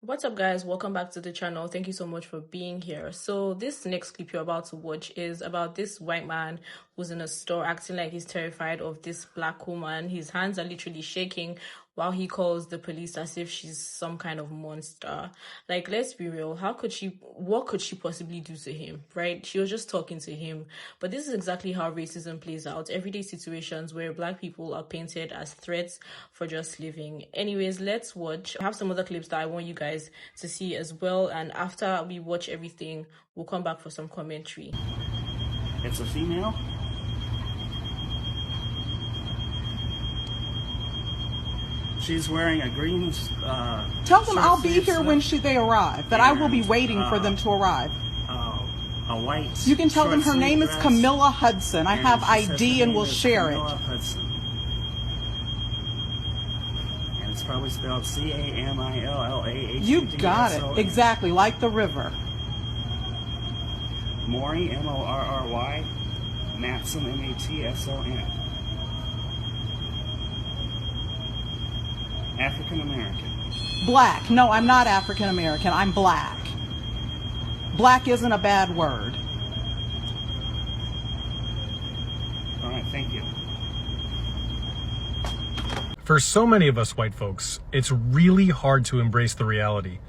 What's up, guys? Welcome back to the channel. Thank you so much for being here. So this next clip you're about to watch is about this white man who's in a store acting like he's terrified of this black woman. His hands are literally shaking while he calls the police as if she's some kind of monster. Like, let's be real. What could she possibly do to him, right? She was just talking to him. But this is exactly how racism plays out. Everyday situations where black people are painted as threats for just living. Anyways, let's watch. I have some other clips that I want you guys to see as well. And after we watch everything, we'll come back for some commentary. It's a female. She's wearing a green. Tell them I'll be here when they arrive. That I will be waiting for them to arrive. A white. You can tell them her name is Camilla Hudson. I have ID and we'll share it. Hudson. And it's probably spelled Camillahd. You got it. Exactly, like the river. Morry, Morry. Matson, Matson. African American. Black. No, I'm not African American. I'm black. Black isn't a bad word. All right, thank you. For so many of us white folks, it's really hard to embrace the reality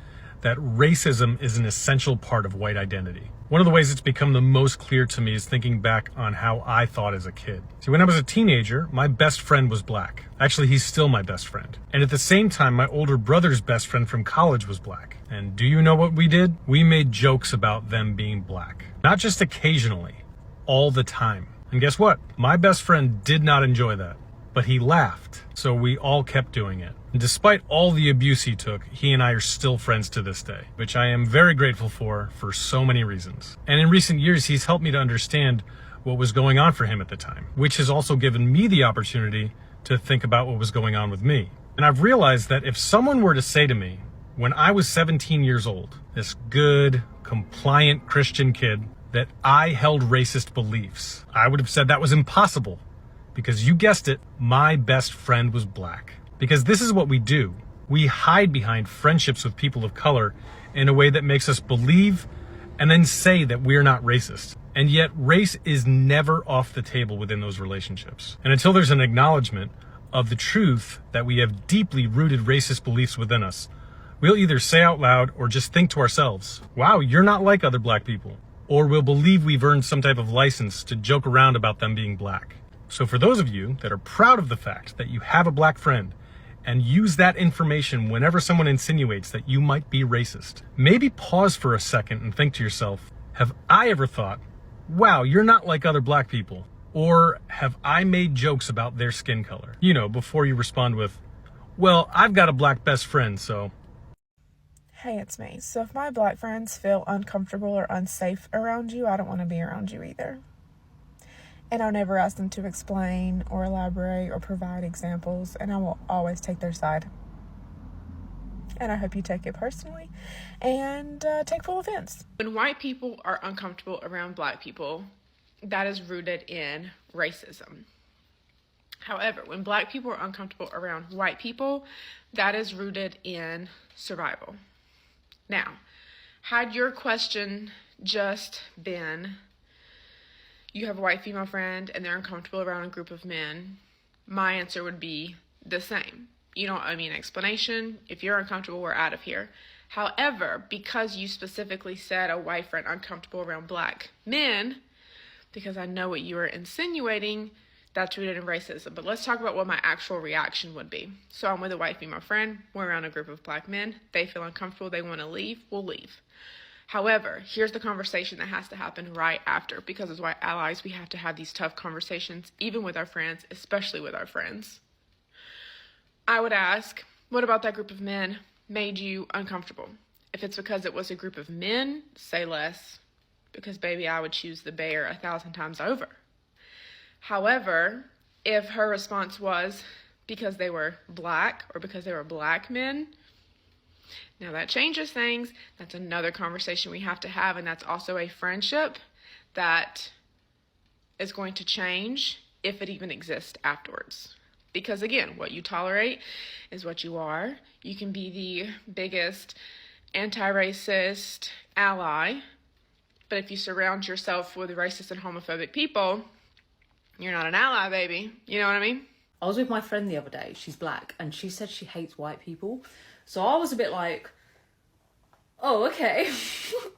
that racism is an essential part of white identity. One of the ways it's become the most clear to me is thinking back on how I thought as a kid. See, when I was a teenager, my best friend was black. Actually, he's still my best friend. And at the same time, my older brother's best friend from college was black. And do you know what we did? We made jokes about them being black. Not just occasionally, all the time. And guess what? My best friend did not enjoy that, but he laughed. So we all kept doing it. And despite all the abuse he took, he and I are still friends to this day, which I am very grateful for so many reasons. And in recent years, he's helped me to understand what was going on for him at the time, which has also given me the opportunity to think about what was going on with me. And I've realized that if someone were to say to me, when I was 17 years old, this good, compliant Christian kid, that I held racist beliefs, I would have said that was impossible. Because you guessed it, my best friend was black. Because this is what we do. We hide behind friendships with people of color in a way that makes us believe and then say that we're not racist. And yet race is never off the table within those relationships. And until there's an acknowledgement of the truth that we have deeply rooted racist beliefs within us, we'll either say out loud or just think to ourselves, wow, you're not like other black people. Or we'll believe we've earned some type of license to joke around about them being black. So for those of you that are proud of the fact that you have a black friend and use that information whenever someone insinuates that you might be racist, maybe pause for a second and think to yourself, have I ever thought, wow, you're not like other black people? Or have I made jokes about their skin color? You know, before you respond with, well, I've got a black best friend, so. Hey, it's me. So if my black friends feel uncomfortable or unsafe around you, I don't want to be around you either. And I'll never ask them to explain or elaborate or provide examples, and I will always take their side. And I hope you take it personally and take full offense. When white people are uncomfortable around black people, that is rooted in racism. However, when black people are uncomfortable around white people, that is rooted in survival. Now, had your question just been, you have a white female friend and they're uncomfortable around a group of men, my answer would be the same. You don't owe me an explanation. If you're uncomfortable, we're out of here. However, because you specifically said a white friend uncomfortable around black men, because I know what you were insinuating, that's rooted in racism. But let's talk about what my actual reaction would be. So I'm with a white female friend. We're around a group of black men. They feel uncomfortable. They want to leave. We'll leave. However, here's the conversation that has to happen right after, because as white allies, we have to have these tough conversations, even with our friends, especially with our friends. I would ask, what about that group of men made you uncomfortable? If it's because it was a group of men, say less, because baby, I would choose the bear 1,000 times over. However, if her response was because they were black or because they were black men, now that changes things. That's another conversation we have to have, and that's also a friendship that is going to change if it even exists afterwards. Because again, what you tolerate is what you are. You can be the biggest anti-racist ally. But if you surround yourself with racist and homophobic people, you're not an ally, baby. You know what I mean? I was with my friend the other day, she's black, and she said she hates white people. So I was a bit like, oh, okay.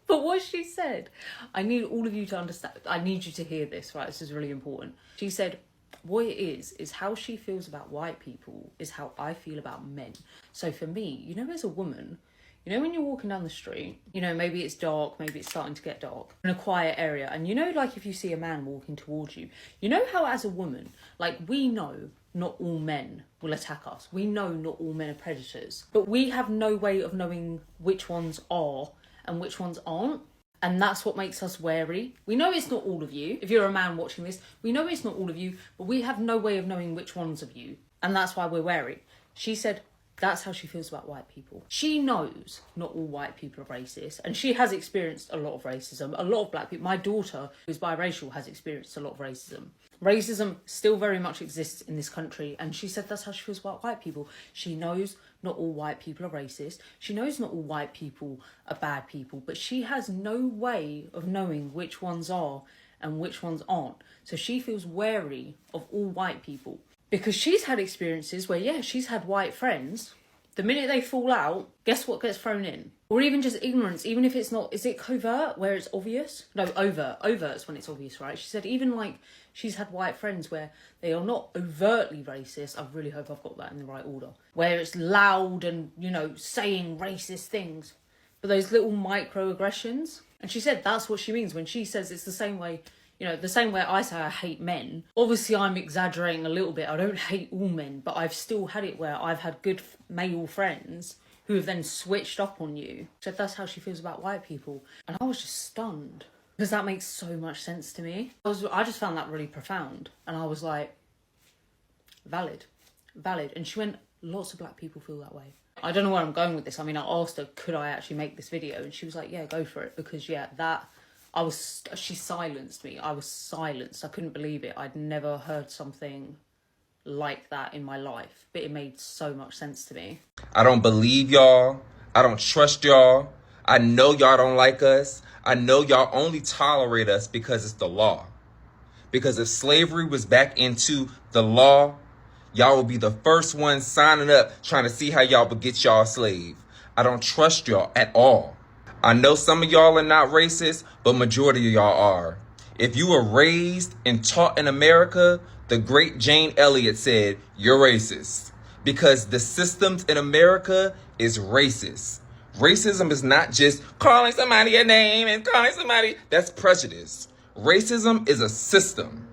But what she said, I need all of you to understand, I need you to hear this, right? This is really important. She said, what it is how she feels about white people is how I feel about men. So for me, you know, as a woman, you know, when you're walking down the street, you know, maybe it's dark, maybe it's starting to get dark, in a quiet area, and you know, like if you see a man walking towards you, you know how as a woman, like we know not all men will attack us. We know not all men are predators, but we have no way of knowing which ones are and which ones aren't. And that's what makes us wary. We know it's not all of you. If you're a man watching this, we know it's not all of you, but we have no way of knowing which ones of you. And that's why we're wary. She said, that's how she feels about white people. She knows not all white people are racist, and she has experienced a lot of racism. A lot of black people, my daughter, who's biracial, has experienced a lot of racism. Racism still very much exists in this country, and she said that's how she feels about white people. She knows not all white people are racist. She knows not all white people are bad people, but she has no way of knowing which ones are and which ones aren't. So she feels wary of all white people. Because she's had experiences where, yeah, she's had white friends. The minute they fall out, guess what gets thrown in? Or even just ignorance, even if it's not, is it covert where it's obvious? No, overt. Overt's when it's obvious, right? She said even like she's had white friends where they are not overtly racist. I really hope I've got that in the right order. Where it's loud and, you know, saying racist things. But those little microaggressions. And she said that's what she means when she says it's the same way. You know, the same way I say I hate men. Obviously, I'm exaggerating a little bit. I don't hate all men, but I've still had it where I've had good male friends who have then switched up on you. She said that's how she feels about white people. And I was just stunned because that makes so much sense to me. I just found that really profound. And I was like, valid. And she went, lots of black people feel that way. I don't know where I'm going with this. I mean, I asked her, could I actually make this video? And she was like, yeah, go for it. Because, yeah, she silenced me. I was silenced. I couldn't believe it. I'd never heard something like that in my life, but it made so much sense to me. I don't believe y'all. I don't trust y'all. I know y'all don't like us. I know y'all only tolerate us because it's the law. Because if slavery was back into the law, y'all would be the first ones signing up trying to see how y'all would get y'all a slave. I don't trust y'all at all. I know some of y'all are not racist, but majority of y'all are. If you were raised and taught in America, the great Jane Elliott said, you're racist. Because the systems in America is racist. Racism is not just calling somebody a name and calling somebody, that's prejudice. Racism is a system.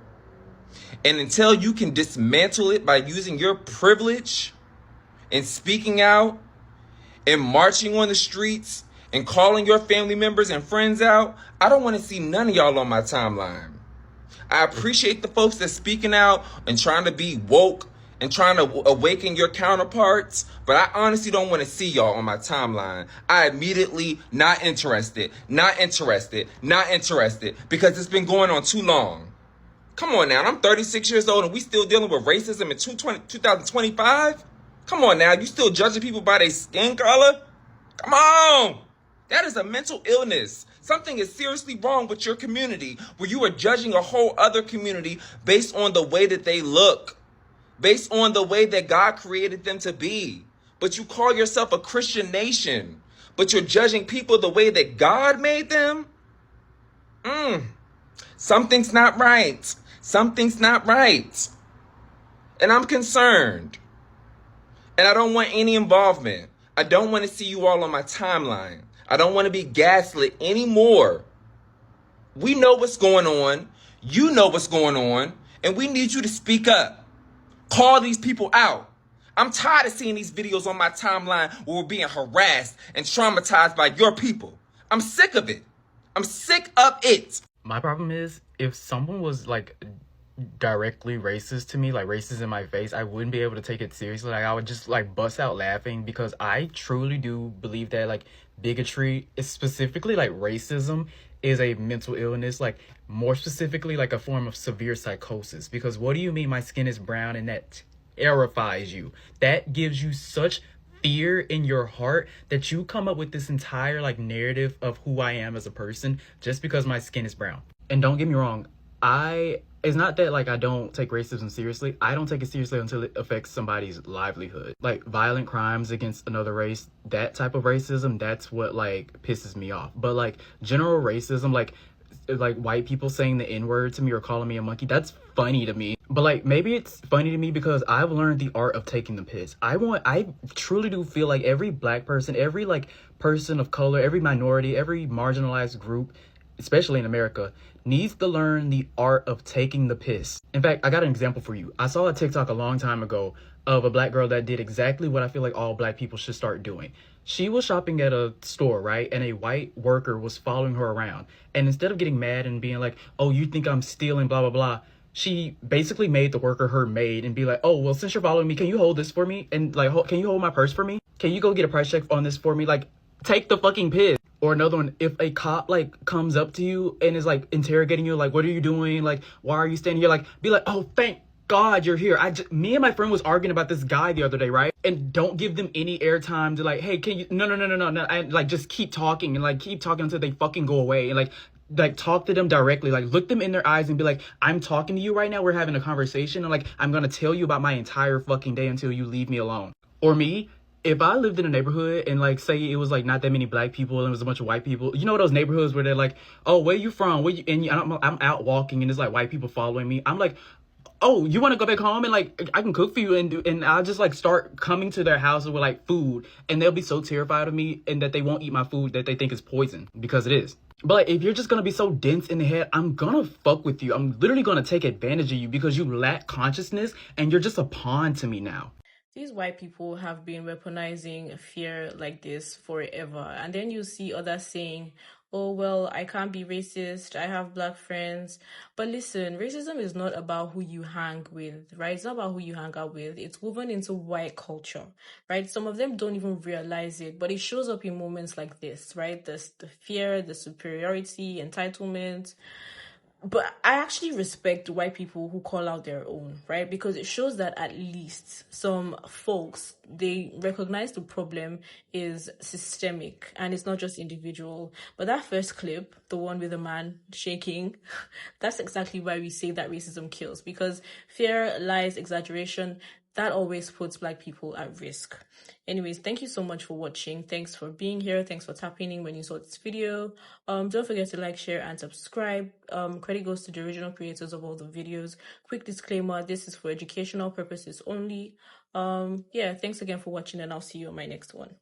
And until you can dismantle it by using your privilege and speaking out and marching on the streets and calling your family members and friends out, I don't want to see none of y'all on my timeline. I appreciate the folks that's speaking out and trying to be woke and trying to awaken your counterparts, but I honestly don't want to see y'all on my timeline. I immediately not interested, because it's been going on too long. Come on now, I'm 36 years old and we still dealing with racism in 2025? Come on now, you still judging people by their skin color? Come on! That is a mental illness. Something is seriously wrong with your community where you are judging a whole other community based on the way that they look, based on the way that God created them to be. But you call yourself a Christian nation, but you're judging people the way that God made them? Something's not right. Something's not right. And I'm concerned. And I don't want any involvement. I don't want to see you all on my timeline. I don't want to be gaslit anymore. We know what's going on. You know what's going on. And we need you to speak up. Call these people out. I'm tired of seeing these videos on my timeline where we're being harassed and traumatized by your people. I'm sick of it. I'm sick of it. My problem is if someone was like directly racist to me, like racist in my face, I wouldn't be able to take it seriously. Like I would just like bust out laughing because I truly do believe that like bigotry is specifically like racism is a mental illness, like more specifically like a form of severe psychosis. Because what do you mean my skin is brown and that terrifies you? That gives you such fear in your heart that you come up with this entire like narrative of who I am as a person just because my skin is brown. And don't get me wrong, it's not that like I don't take racism seriously. I don't take it seriously until it affects somebody's livelihood. Like violent crimes against another race, that type of racism, that's what like pisses me off. But like general racism, like white people saying the N-word to me or calling me a monkey, that's funny to me. But like maybe it's funny to me because I've learned the art of taking the piss. I truly do feel like every black person, every like person of color, every minority, every marginalized group, especially in America, needs to learn the art of taking the piss. In fact, I got an example for you. I saw a TikTok a long time ago of a black girl that did exactly what I feel like all black people should start doing. She was shopping at a store, right? And a white worker was following her around. And instead of getting mad and being like, oh, you think I'm stealing, blah, blah, blah, she basically made the worker her maid and be like, oh, well, since you're following me, can you hold this for me? And like, can you hold my purse for me? Can you go get a price check on this for me? Like, take the fucking piss. Or another one, if a cop like comes up to you and is like interrogating you, like, what are you doing? Like, why are you standing here? Like, be like, oh, thank God you're here. Me and my friend was arguing about this guy the other day, right? And don't give them any airtime to like, hey, can you, no. And like, just keep talking and like, keep talking until they fucking go away. And like talk to them directly, like look them in their eyes and be like, I'm talking to you right now. We're having a conversation. And like, I'm going to tell you about my entire fucking day until you leave me alone. Or me, if I lived in a neighborhood and like say it was like not that many black people and it was a bunch of white people, you know those neighborhoods where they're like, oh, where you from? I'm out walking and there's like white people following me. I'm like, oh, you want to go back home and like I can cook for you and I'll just like start coming to their house with like food and they'll be so terrified of me and that they won't eat my food that they think is poison because it is. But like, if you're just gonna be so dense in the head, I'm gonna fuck with you. I'm literally gonna take advantage of you because you lack consciousness and you're just a pawn to me now. These white people have been weaponizing fear like this forever. And then you see others saying, oh, well, I can't be racist. I have black friends. But listen, racism is not about who you hang with, right? It's not about who you hang out with. It's woven into white culture, right? Some of them don't even realize it, but it shows up in moments like this, right? The fear, the superiority, entitlement. But I actually respect white people who call out their own, right? Because it shows that at least some folks, they recognize the problem is systemic and it's not just individual. But that first clip, the one with the man shaking, that's exactly why we say that racism kills. Because fear, lies, exaggeration, that always puts black people at risk. Anyways, thank you so much for watching. Thanks for being here. Thanks for tapping in when you saw this video. Don't forget to like, share, and subscribe. Credit goes to the original creators of all the videos. Quick disclaimer, this is for educational purposes only. Yeah, thanks again for watching and I'll see you on my next one.